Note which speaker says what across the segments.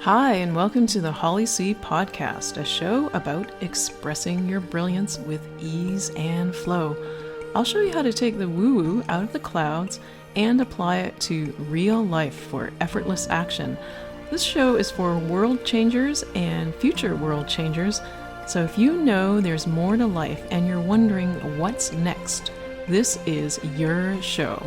Speaker 1: Hi, and welcome to the Holly C Podcast, a show about expressing your brilliance with ease and flow. I'll show you how to take the woo-woo out of the clouds and apply it to real life for effortless action. This show is for world changers and future world changers, so if you know there's more to life and you're wondering what's next, this is your show.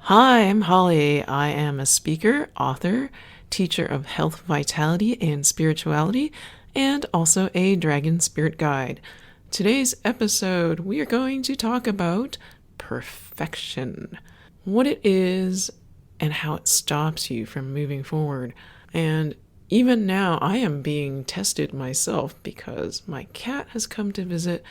Speaker 1: Hi, I'm Holly. I am a speaker, author, teacher of health, vitality, and spirituality, and also a dragon spirit guide. Today's episode, we are going to talk about perfection, what it is, and how it stops you from moving forward. And even now, I am being tested myself because my cat has come to visit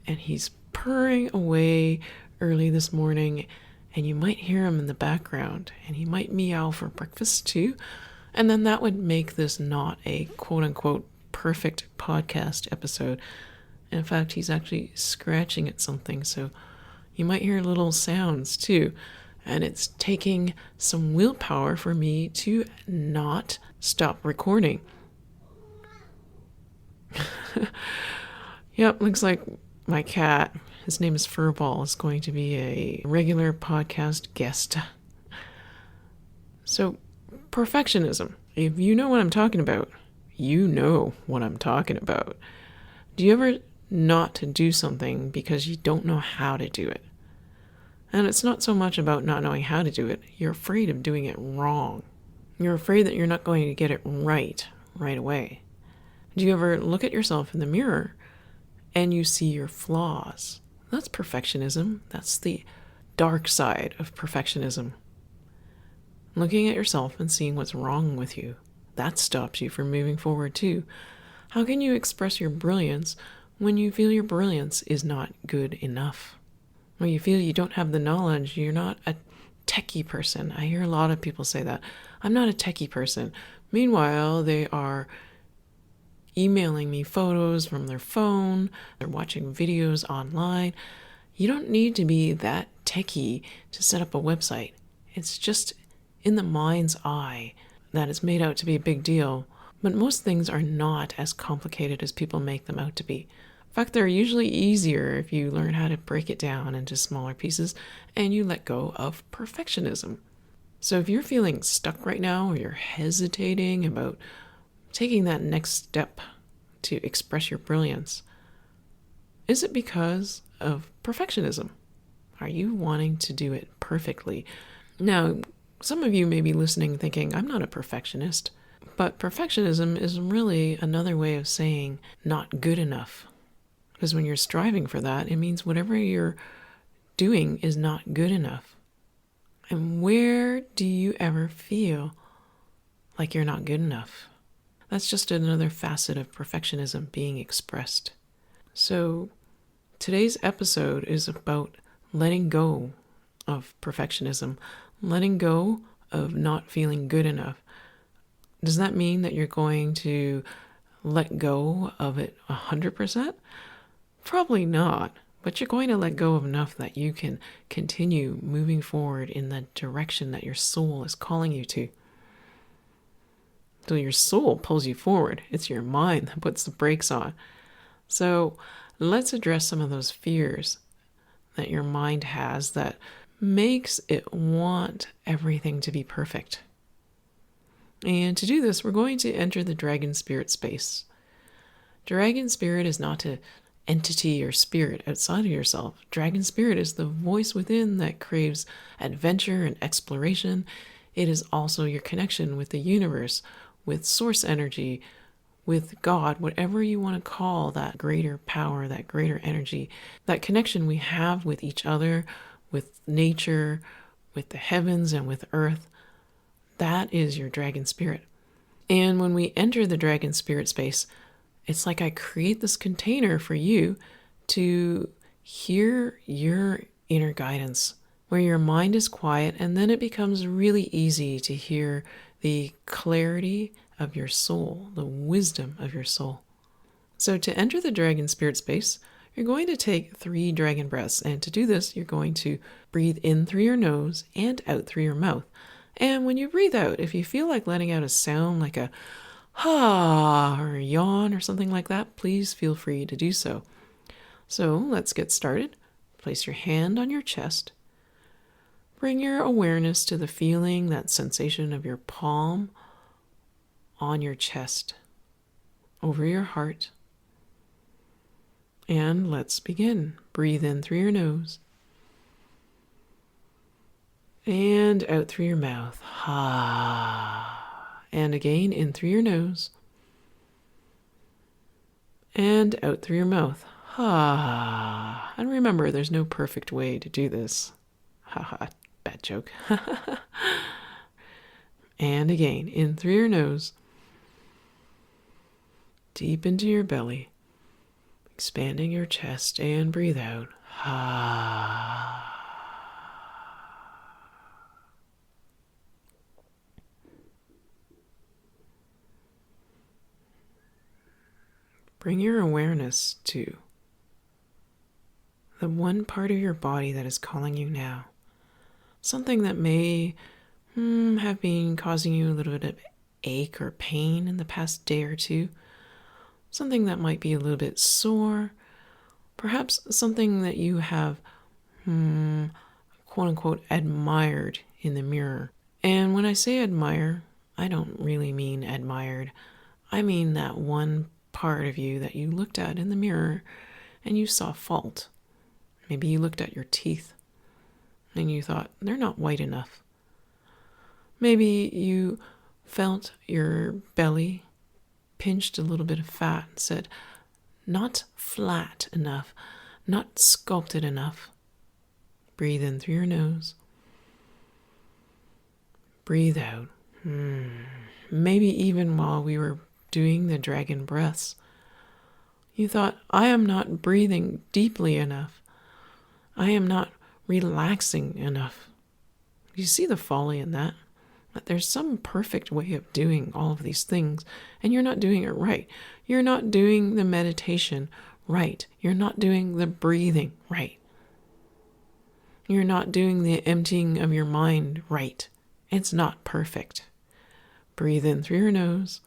Speaker 1: and he's purring away early this morning. And you might hear him in the background, and he might meow for breakfast too. And then that would make this not a quote-unquote perfect podcast episode. In fact, he's actually scratching at something, so you might hear little sounds too. And it's taking some willpower for me to not stop recording. Yep, looks like my cat, his name is Furball, is going to be a regular podcast guest. So, perfectionism. If you know what I'm talking about, you know what I'm talking about. Do you ever not do something because you don't know how to do it? And it's not so much about not knowing how to do it. You're afraid of doing it wrong. You're afraid that you're not going to get it right away. Do you ever look at yourself in the mirror and you see your flaws? That's perfectionism. That's the dark side of perfectionism. Looking at yourself and seeing what's wrong with you. That stops you from moving forward too. How can you express your brilliance when you feel your brilliance is not good enough? When you feel you don't have the knowledge, you're not a techie person. I hear a lot of people say that. I'm not a techie person. Meanwhile, they are emailing me photos from their phone, they're watching videos online. You don't need to be that techie to set up a website. It's just in the mind's eye that it's made out to be a big deal, but most things are not as complicated as people make them out to be. In fact, they're usually easier if you learn how to break it down into smaller pieces and you let go of perfectionism. So if you're feeling stuck right now, or you're hesitating about taking that next step to express your brilliance, is it because of perfectionism? Are you wanting to do it perfectly? Now, some of you may be listening thinking, I'm not a perfectionist, but perfectionism is really another way of saying not good enough. Because when you're striving for that, it means whatever you're doing is not good enough. And where do you ever feel like you're not good enough? That's just another facet of perfectionism being expressed. So today's episode is about letting go of perfectionism, letting go of not feeling good enough. Does that mean that you're going to let go of it 100%? Probably not, but you're going to let go of enough that you can continue moving forward in the direction that your soul is calling you to. So your soul pulls you forward. It's your mind that puts the brakes on. So let's address some of those fears that your mind has that makes it want everything to be perfect. And to do this, we're going to enter the dragon spirit space. Dragon spirit is not an entity or spirit outside of yourself. Dragon spirit is the voice within that craves adventure and exploration. It is also your connection with the universe, with source energy, with God, whatever you want to call that greater power, that greater energy, that connection we have with each other, with nature, with the heavens and with earth. That is your dragon spirit. And when we enter the dragon spirit space, it's like I create this container for you to hear your inner guidance, where your mind is quiet, and then it becomes really easy to hear the clarity of your soul, the wisdom of your soul. So to enter the dragon spirit space, You're going to take 3 dragon breaths, and to do this, you're going to breathe in through your nose and out through your mouth. And when you breathe out, if you feel like letting out a sound like a ha or a yawn or something like that, please feel free to do so. So let's get started. Place your hand on your chest. Bring your awareness to the feeling, that sensation of your palm on your chest, over your heart. And let's begin. Breathe in through your nose and out through your mouth. Ha. And again, in through your nose and out through your mouth. Ha. And remember, there's no perfect way to do this. Ha ha. Bad joke. And again, in through your nose, deep into your belly, expanding your chest, and breathe out. Ha. Bring your awareness to the one part of your body that is calling you now. Something that may have been causing you a little bit of ache or pain in the past day or two. Something that might be a little bit sore. Perhaps something that you have, quote unquote, admired in the mirror. And when I say admire, I don't really mean admired. I mean that one part of you that you looked at in the mirror and you saw fault. Maybe you looked at your teeth and you thought, they're not white enough. Maybe you felt your belly pinched a little bit of fat and said, not flat enough, not sculpted enough. Breathe in through your nose. Breathe out. Maybe even while we were doing the dragon breaths, you thought, I am not breathing deeply enough. I am not relaxing enough. You see the folly in that? That there's some perfect way of doing all of these things, and you're not doing it right. You're not doing the meditation right. You're not doing the breathing right. You're not doing the emptying of your mind right. It's not perfect. Breathe in through your nose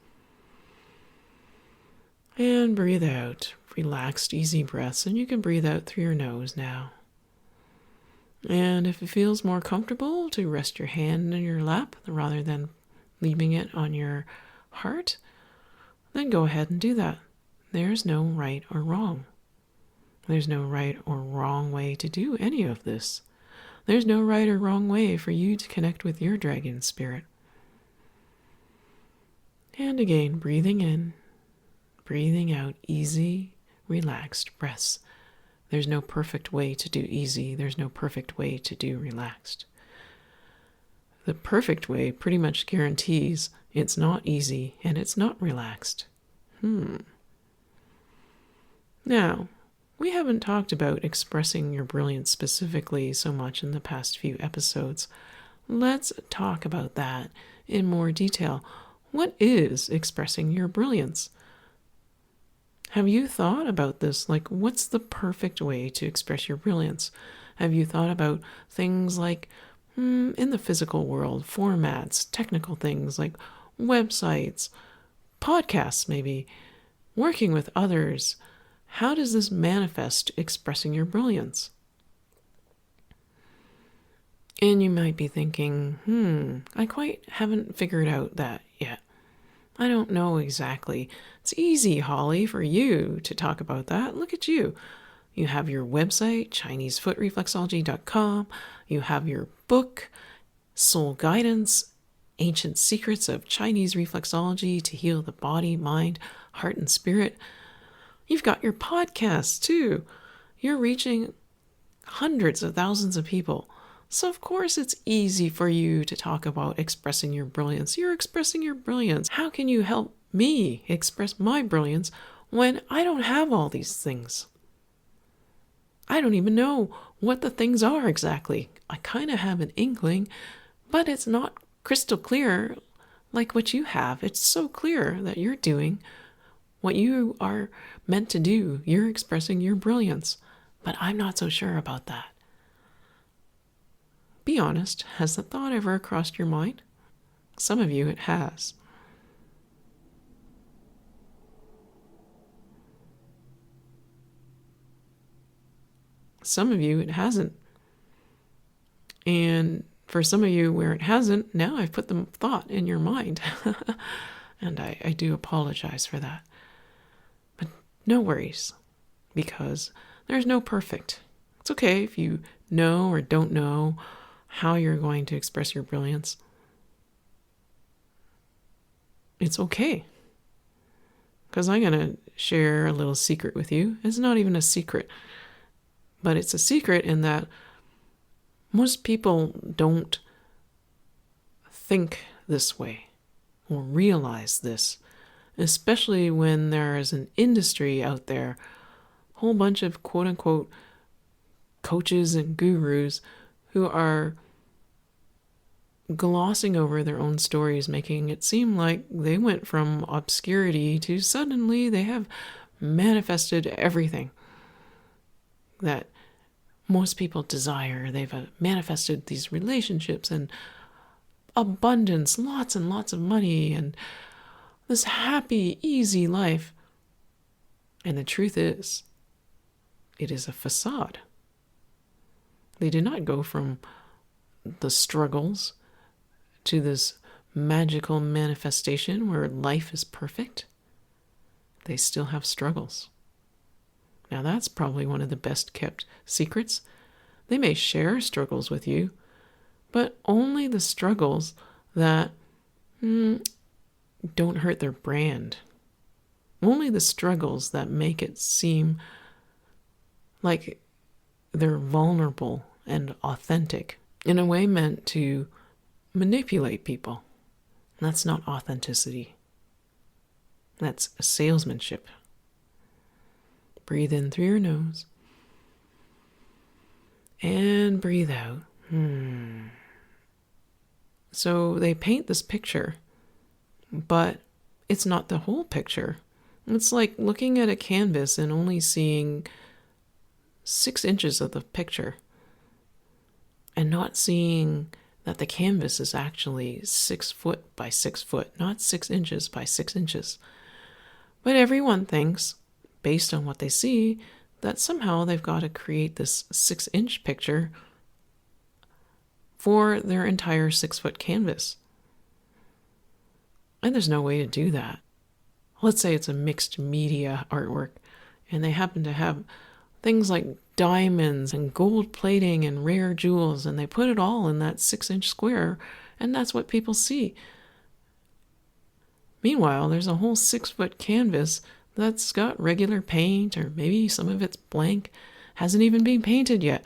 Speaker 1: and breathe out. Relaxed, easy breaths, and you can breathe out through your nose now. And if it feels more comfortable to rest your hand in your lap rather than leaving it on your heart, then go ahead and do that. There's no right or wrong. There's no right or wrong way to do any of this. There's no right or wrong way for you to connect with your dragon spirit. And again, breathing in, breathing out, easy, relaxed breaths. There's no perfect way to do easy. There's no perfect way to do relaxed. The perfect way pretty much guarantees it's not easy and it's not relaxed. Now, we haven't talked about expressing your brilliance specifically so much in the past few episodes. Let's talk about that in more detail. What is expressing your brilliance? Have you thought about this? Like, what's the perfect way to express your brilliance? Have you thought about things like, in the physical world, formats, technical things like websites, podcasts maybe, working with others? How does this manifest expressing your brilliance? And you might be thinking, I quite haven't figured out that yet. I don't know exactly. It's easy, Holly, for you to talk about that. Look at you. You have your website, ChineseFootReflexology.com. You have your book, Soul Guidance, Ancient Secrets of Chinese Reflexology to Heal the Body, Mind, Heart, and Spirit. You've got your podcast, too. You're reaching hundreds of thousands of people. So of course it's easy for you to talk about expressing your brilliance. You're expressing your brilliance. How can you help me express my brilliance when I don't have all these things? I don't even know what the things are exactly. I kind of have an inkling, but it's not crystal clear like what you have. It's so clear that you're doing what you are meant to do. You're expressing your brilliance, but I'm not so sure about that. Be honest, has the thought ever crossed your mind? Some of you it has. Some of you it hasn't. And for some of you where it hasn't, now I've put the thought in your mind. And I do apologize for that. But no worries, because there's no perfect. It's okay if you know or don't know how you're going to express your brilliance. It's okay. Because I'm going to share a little secret with you. It's not even a secret, but it's a secret in that most people don't think this way or realize this, especially when there is an industry out there, a whole bunch of quote unquote coaches and gurus who are glossing over their own stories, making it seem like they went from obscurity to suddenly they have manifested everything that most people desire. They've manifested these relationships and abundance, lots and lots of money, and this happy, easy life. And the truth is, it is a facade. They did not go from the struggles to this magical manifestation where life is perfect. They still have struggles. Now that's probably one of the best kept secrets. They may share struggles with you, but only the struggles that don't hurt their brand. Only the struggles that make it seem like they're vulnerable and authentic, in a way meant to manipulate people. That's not authenticity. That's salesmanship. Breathe in through your nose and breathe out. So they paint this picture, but it's not the whole picture. It's like looking at a canvas and only seeing 6 inches of the picture and not seeing that the canvas is actually 6 foot by 6 foot, not 6 inches by 6 inches. But everyone thinks, based on what they see, that somehow they've got to create this 6-inch picture for their entire 6-foot canvas. And there's no way to do that. Let's say it's a mixed media artwork, and they happen to have things like diamonds and gold plating and rare jewels, and they put it all in that 6-inch square, and that's what people see. Meanwhile, there's a whole 6-foot canvas that's got regular paint, or maybe some of it's blank, hasn't even been painted yet.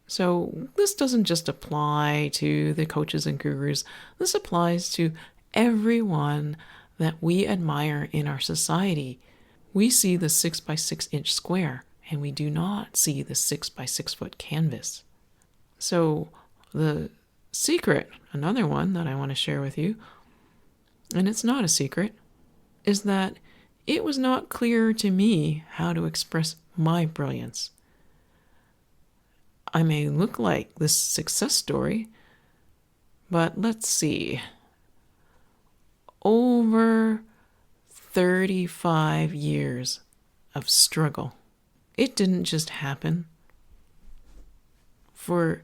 Speaker 1: So this doesn't just apply to the coaches and gurus. This applies to everyone that we admire in our society. We see the 6 by 6 inch square, and we do not see the 6 by 6 foot canvas. So the secret, another one that I want to share with you, and it's not a secret, is that it was not clear to me how to express my brilliance. I may look like this success story, but let's see. Over 35 years of struggle. It didn't just happen. For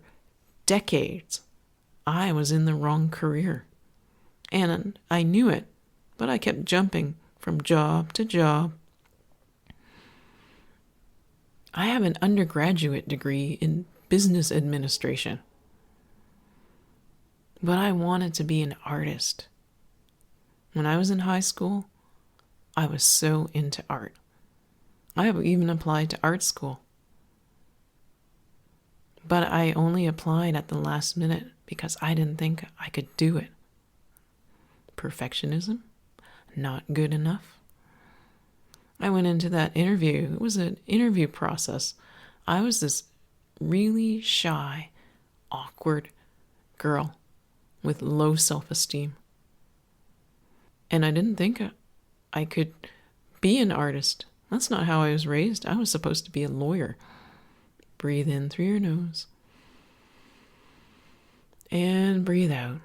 Speaker 1: decades, I was in the wrong career. And I knew it, but I kept jumping from job to job. I have an undergraduate degree in business administration, but I wanted to be an artist. When I was in high school, I was so into art. I have even applied to art school. But I only applied at the last minute because I didn't think I could do it. Perfectionism? Not good enough? I went into that interview. It was an interview process. I was this really shy, awkward girl with low self-esteem. And I didn't think I could be an artist. That's not how I was raised. I was supposed to be a lawyer. Breathe in through your nose. And breathe out.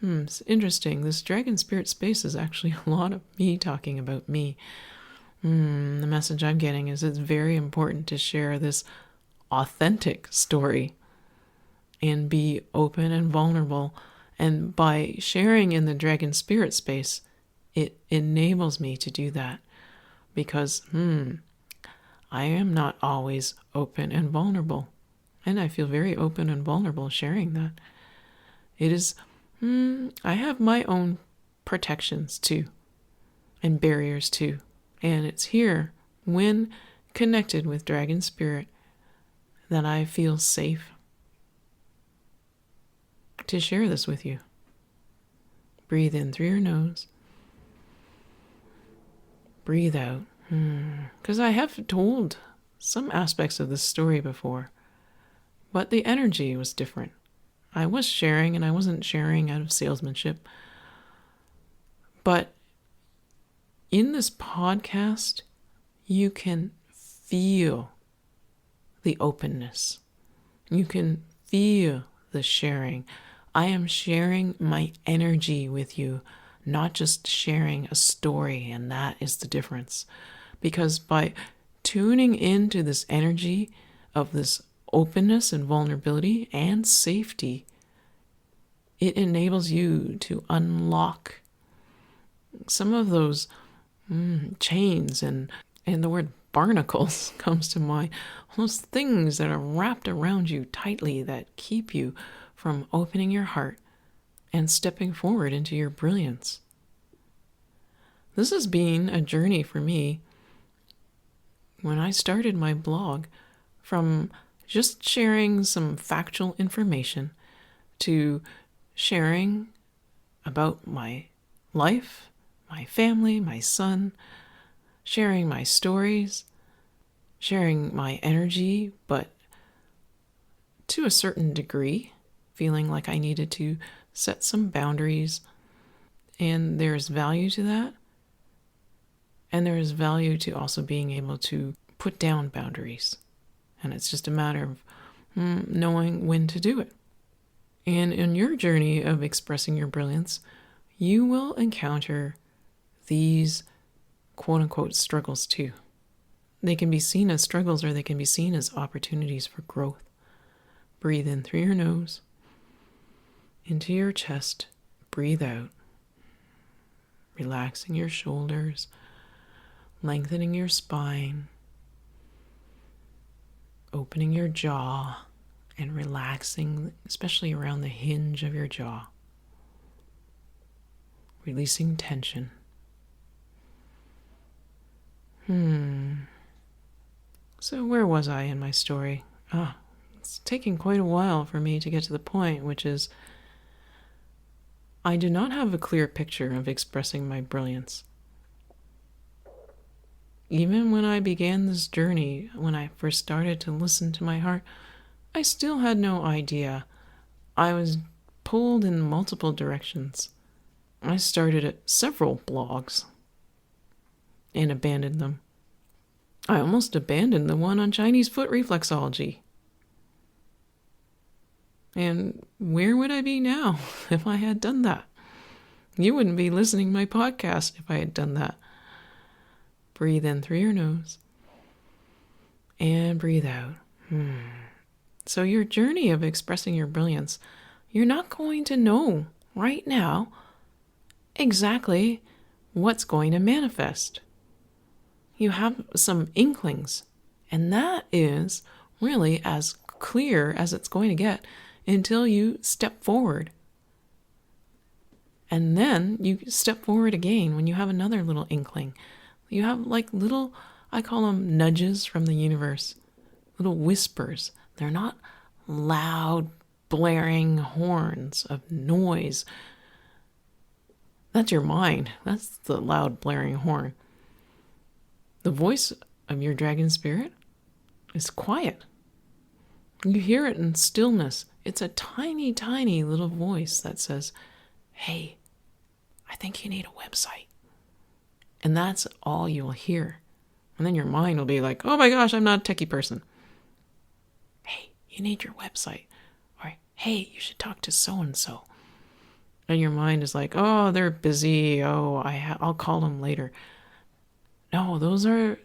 Speaker 1: It's interesting. This dragon spirit space is actually a lot of me talking about me. The message I'm getting is it's very important to share this authentic story and be open and vulnerable. And by sharing in the dragon spirit space, it enables me to do that because, I am not always open and vulnerable. And I feel very open and vulnerable sharing that. It is, I have my own protections too, and barriers too. And it's here, when connected with Dragon Spirit, that I feel safe to share this with you. Breathe in through your nose. Breathe out. Because I have told some aspects of this story before, but the energy was different. I was sharing, and I wasn't sharing out of salesmanship. But in this podcast, you can feel the openness. You can feel the sharing. I am sharing my energy with you, not just sharing a story, and that is the difference. Because by tuning into this energy of this openness and vulnerability and safety, it enables you to unlock some of those chains, and the word barnacles comes to mind. Those things that are wrapped around you tightly that keep you from opening your heart and stepping forward into your brilliance. This has been a journey for me. When I started my blog, from just sharing some factual information to sharing about my life, my family, my son, sharing my stories, sharing my energy, but to a certain degree, feeling like I needed to set some boundaries. And there's value to that. And there is value to also being able to put down boundaries. And it's just a matter of knowing when to do it. And in your journey of expressing your brilliance, you will encounter these quote-unquote struggles too. They can be seen as struggles, or they can be seen as opportunities for growth. Breathe in through your nose, into your chest. Breathe out, relaxing your shoulders, lengthening your spine, opening your jaw, and relaxing, especially around the hinge of your jaw. Releasing tension. So where was I in my story? It's taking quite a while for me to get to the point, which is I do not have a clear picture of expressing my brilliance. Even when I began this journey, when I first started to listen to my heart, I still had no idea. I was pulled in multiple directions. I started several blogs and abandoned them. I almost abandoned the one on Chinese foot reflexology. And where would I be now if I had done that? You wouldn't be listening to my podcast if I had done that. Breathe in through your nose and breathe out. So your journey of expressing your brilliance, you're not going to know right now exactly what's going to manifest. You have some inklings, and that is really as clear as it's going to get until you step forward. And then you step forward again when you have another little inkling. You have like little, I call them nudges from the universe, little whispers. They're not loud, blaring horns of noise. That's your mind. That's the loud, blaring horn. The voice of your dragon spirit is quiet. You hear it in stillness. It's a tiny, tiny little voice that says, hey, I think you need a website. And that's all you'll hear. And then your mind will be like, oh my gosh, I'm not a techie person. Hey, you need your website. Or, hey, you should talk to so-and-so. And your mind is like, oh, they're busy. Oh, I'll call them later. No, those are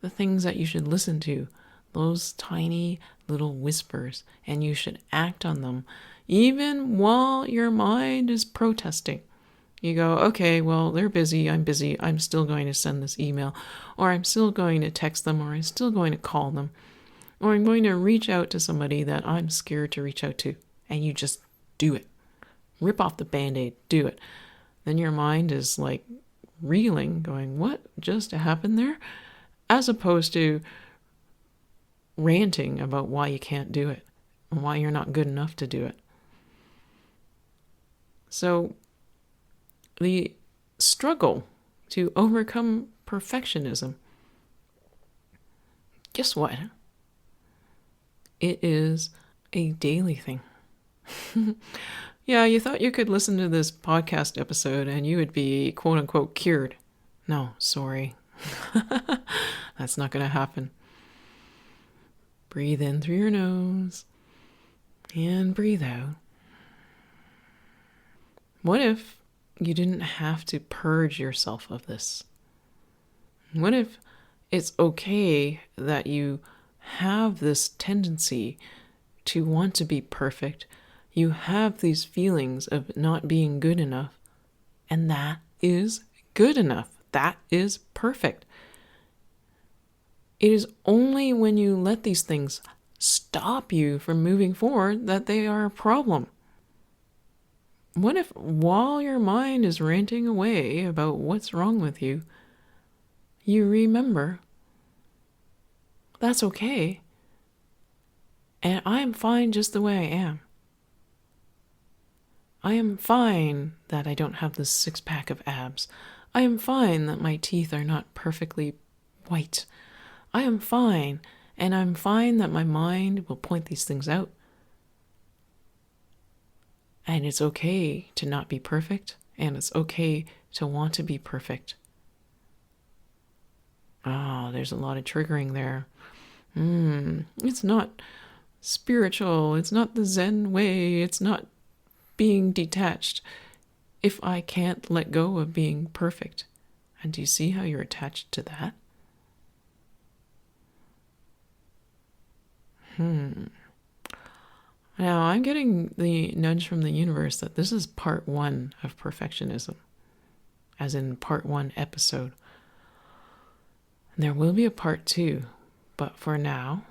Speaker 1: the things that you should listen to. Those tiny little whispers. And you should act on them, even while your mind is protesting. You go, okay, well, they're busy. I'm still going to send this email, or I'm still going to text them, or I'm still going to call them, or I'm going to reach out to somebody that I'm scared to reach out to. And you just do it. Rip off the Band-Aid, do it. Then your mind is like reeling, going, what just happened there? As opposed to ranting about why you can't do it, and why you're not good enough to do it. So the struggle to overcome perfectionism, guess what? It is a daily thing. Yeah, you thought you could listen to this podcast episode and you would be quote unquote cured. No, sorry. That's not going to happen. Breathe in through your nose and breathe out. What if you didn't have to purge yourself of this? What if it's okay that you have this tendency to want to be perfect? You have these feelings of not being good enough, and that is good enough. That is perfect. It is only when you let these things stop you from moving forward that they are a problem. What if while your mind is ranting away about what's wrong with you, you remember, that's okay, and I'm fine just the way I am. I am fine that I don't have this 6-pack of abs. I am fine that my teeth are not perfectly white. I am fine, and I'm fine that my mind will point these things out. And it's okay to not be perfect, and it's okay to want to be perfect. There's a lot of triggering there. It's not spiritual. It's not the Zen way. It's not being detached if I can't let go of being perfect. And do you see how you're attached to that? Now, I'm getting the nudge from the universe that this is part 1 of perfectionism, as in part 1 episode. And there will be a part 2, but for now,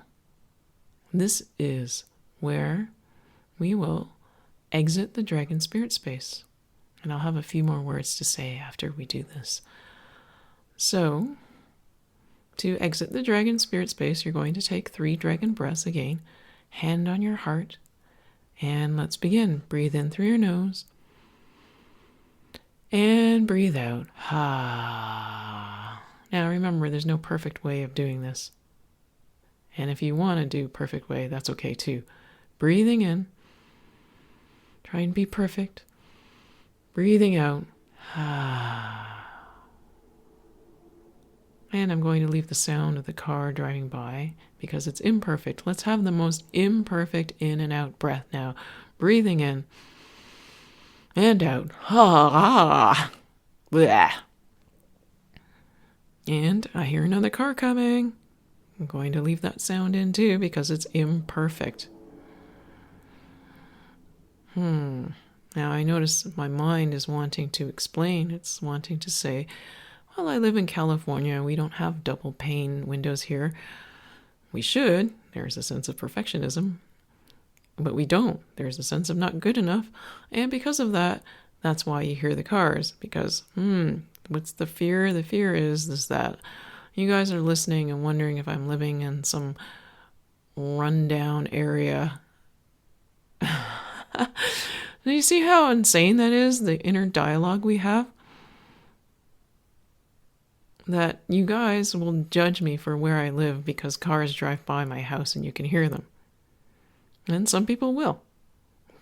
Speaker 1: this is where we will exit the dragon spirit space. And I'll have a few more words to say after we do this. So, to exit the dragon spirit space, you're going to take 3 dragon breaths again, hand on your heart, and let's begin. Breathe in through your nose, and breathe out. Now remember, there's no perfect way of doing this. And if you want to do perfect way, that's okay too. Breathing in, try and be perfect. Breathing out. And I'm going to leave the sound of the car driving by because it's imperfect. Let's have the most imperfect in and out breath now. Breathing in and out. Bleh. And I hear another car coming. I'm going to leave that sound in too because it's imperfect. Now I notice my mind is wanting to explain. It's wanting to say, well, I live in California. We don't have double pane windows here. We should. There's a sense of perfectionism. But we don't. There's a sense of not good enough. And because of that, that's why you hear the cars. Because, what's the fear? The fear is that you guys are listening and wondering if I'm living in some rundown area. Do you see how insane that is? The inner dialogue we have? That you guys will judge me for where I live because cars drive by my house and you can hear them. And some people will.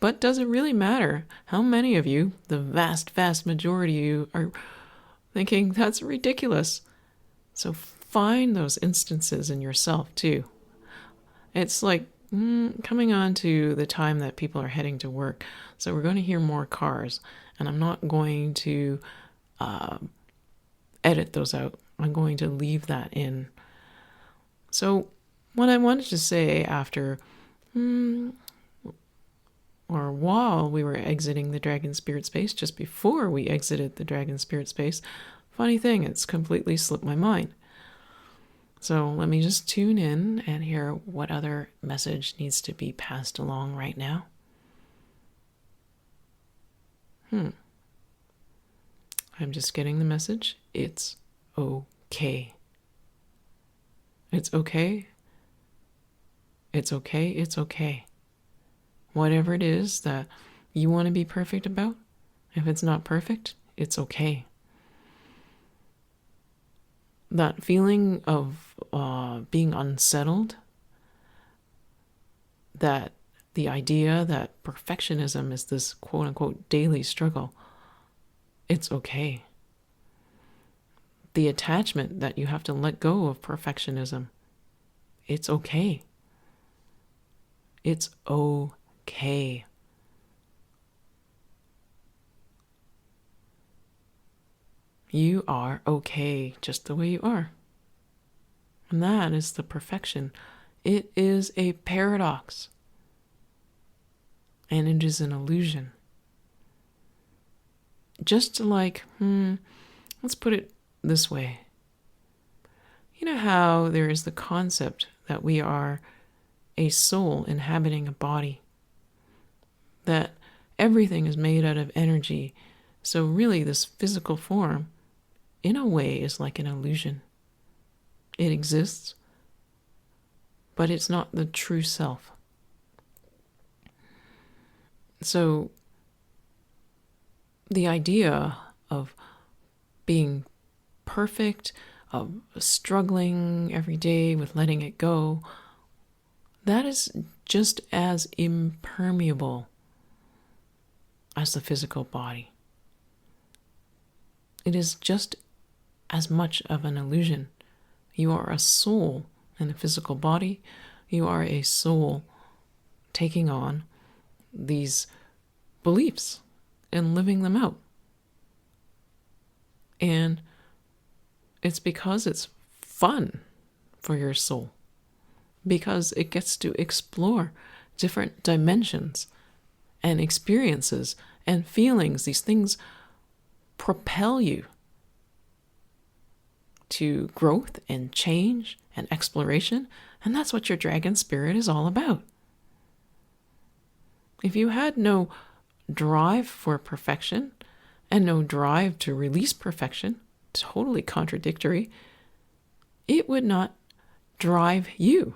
Speaker 1: But does it really matter? How many of you, the vast, vast majority of you, are thinking that's ridiculous? So find those instances in yourself too. It's like coming on to the time that people are heading to work. So we're going to hear more cars, and I'm not going to edit those out. I'm going to leave that in. So what I wanted to say after or while we were exiting the Dragon Spirit Space, just before we exited the Dragon Spirit Space, funny thing, it's completely slipped my mind. So let me just tune in and hear what other message needs to be passed along right now. I'm just getting the message. It's okay. It's okay. It's okay. It's okay. Whatever it is that you want to be perfect about, if it's not perfect, it's okay. That feeling of being unsettled, that the idea that perfectionism is this quote-unquote daily struggle, it's okay. The attachment that you have to let go of perfectionism, it's okay. It's okay. You are okay just the way you are. And that is the perfection. It is a paradox. And it is an illusion. Just like, let's put it this way. You know how there is the concept that we are a soul inhabiting a body? That everything is made out of energy. So really this physical form, in a way, is like an illusion. It exists, but it's not the true self. So the idea of being perfect, of struggling every day with letting it go, that is just as impermeable as the physical body. It is just as much of an illusion. You are a soul in a physical body. You are a soul taking on these beliefs and living them out. And it's because it's fun for your soul, because it gets to explore different dimensions and experiences and feelings. These things propel you to growth and change and exploration, and that's what your dragon spirit is all about. If you had no drive for perfection and no drive to release perfection, totally contradictory, it would not drive you.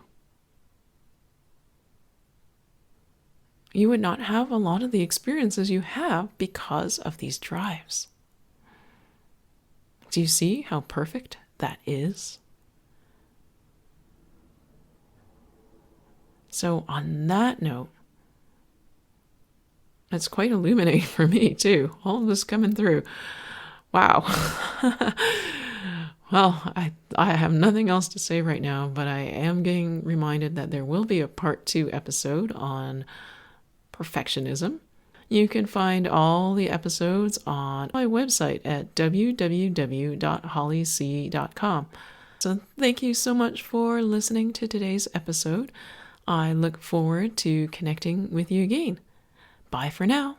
Speaker 1: You would not have a lot of the experiences you have because of these drives. Do you see how perfect that is? So on that note, it's quite illuminating for me too. All of this coming through. Wow. Well, I have nothing else to say right now, but I am getting reminded that there will be a part 2 episode on perfectionism. You can find all the episodes on my website at www.hollyc.com. So thank you so much for listening to today's episode. I look forward to connecting with you again. Bye for now.